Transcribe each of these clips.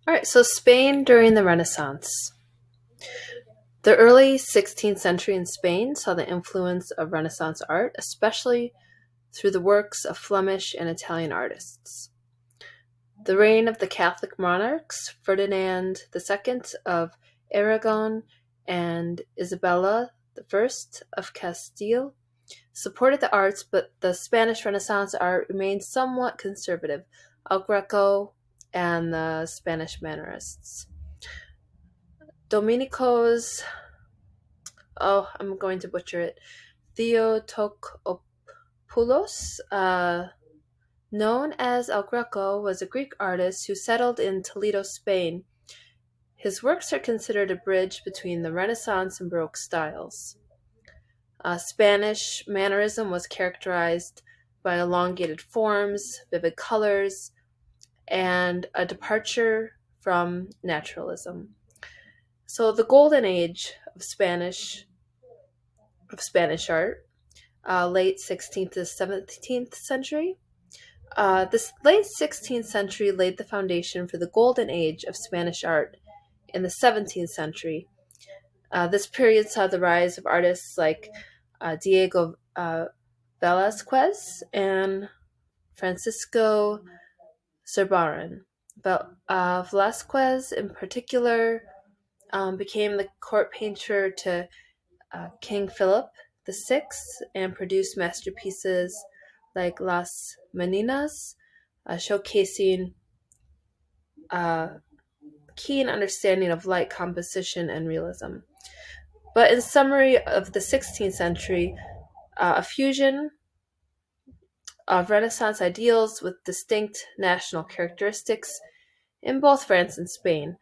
All right, so Spain during the Renaissance. The early 16th century in Spain saw the influence of Renaissance art, especially through the works of Flemish and Italian artists. The reign of the Catholic monarchs, Ferdinand II of Aragon and Isabella I of Castile, supported the arts, but the Spanish Renaissance art remained somewhat conservative, El Greco and the Spanish Mannerists. Domenico's, I'm going to butcher it, Theotokopoulos, known as El Greco, was a Greek artist who settled in Toledo, Spain. His works are considered a bridge between the Renaissance and Baroque styles. Spanish Mannerism was characterized by elongated forms, vivid colors, and a departure from naturalism. So the golden age of Spanish art, late 16th to 17th century. This late 16th century laid the foundation for the golden age of Spanish art in the 17th century. This period saw the rise of artists like Diego Velázquez and Francisco Zurbarán. Velázquez, in particular, became the court painter to King Philip VI and produced masterpieces like Las Meninas, showcasing a keen understanding of light composition and realism. But in summary of the 16th century, a fusion of Renaissance ideals with distinct national characteristics in both France and Spain.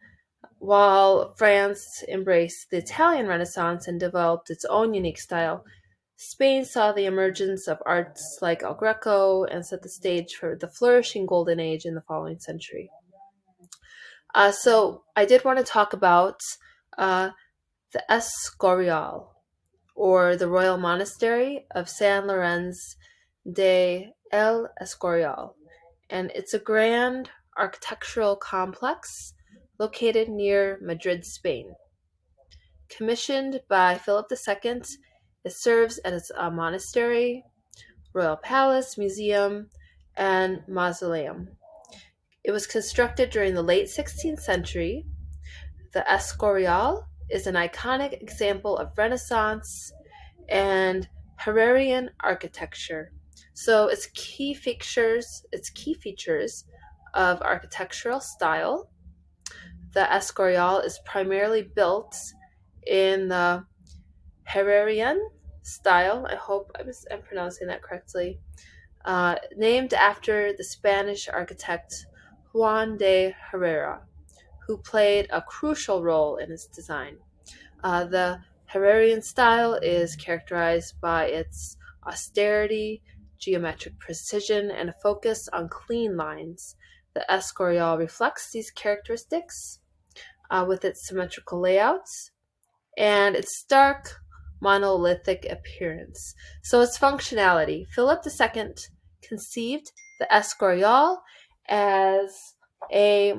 While France embraced the Italian Renaissance and developed its own unique style, Spain saw the emergence of arts like El Greco and set the stage for the flourishing Golden Age in the following century. So I did want to talk about the Escorial, or the Royal Monastery of San Lorenzo de El Escorial, and it's a grand architectural complex located near Madrid, Spain. Commissioned by Philip II, it serves as a monastery, royal palace, museum, and mausoleum. It was constructed during the late 16th century. The Escorial is an iconic example of Renaissance and Herrerian architecture. So its key features of architectural style. The Escorial is primarily built in the Herrerian style. I hope I'm pronouncing that correctly. Named after the Spanish architect Juan de Herrera, who played a crucial role in its design. The Herrerian style is characterized by its austerity, geometric precision, and a focus on clean lines. The Escorial reflects these characteristics with its symmetrical layouts and its stark monolithic appearance. So its functionality. Philip II conceived the Escorial as a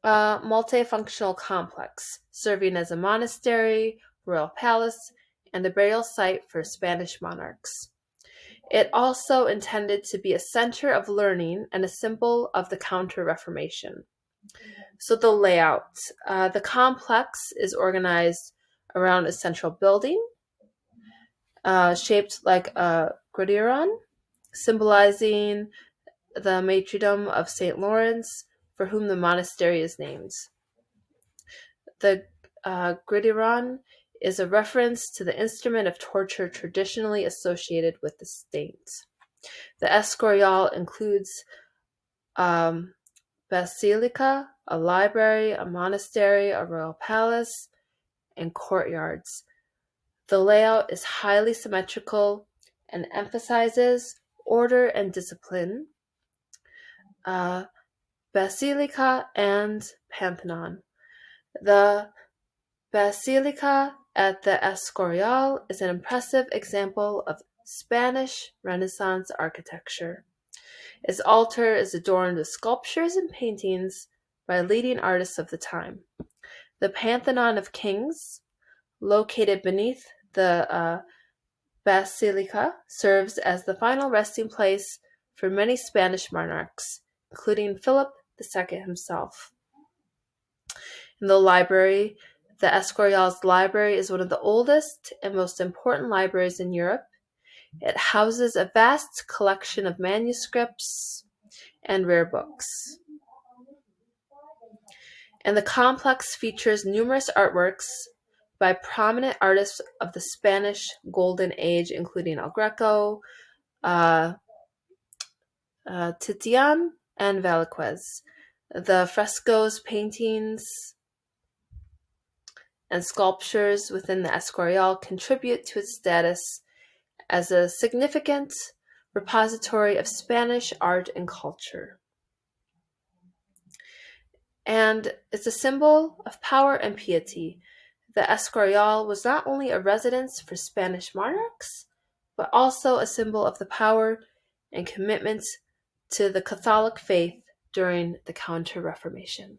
multifunctional complex, serving as a monastery, royal palace, and a burial site for Spanish monarchs. It also intended to be a center of learning and a symbol of the Counter-Reformation. So the layout. The complex is organized around a central building, shaped like a gridiron, symbolizing the martyrdom of St. Lawrence, for whom the monastery is named. The gridiron is a reference to the instrument of torture traditionally associated with the state. The Escorial includes basilica, a library, a monastery, a royal palace, and courtyards. The layout is highly symmetrical and emphasizes order and discipline. Basilica and Pantheon. The Basilica at the Escorial is an impressive example of Spanish Renaissance architecture. Its altar is adorned with sculptures and paintings by leading artists of the time. The Pantheon of Kings, located beneath the basilica, serves as the final resting place for many Spanish monarchs, including Philip II himself. In the library, the Escorial's library is one of the oldest and most important libraries in Europe. It houses a vast collection of manuscripts and rare books. And the complex features numerous artworks by prominent artists of the Spanish Golden Age, including El Greco, Titian, and Velázquez. The frescoes, paintings, and sculptures within the Escorial contribute to its status as a significant repository of Spanish art and culture. And it's a symbol of power and piety. The Escorial was not only a residence for Spanish monarchs, but also a symbol of the power and commitment to the Catholic faith during the Counter-Reformation.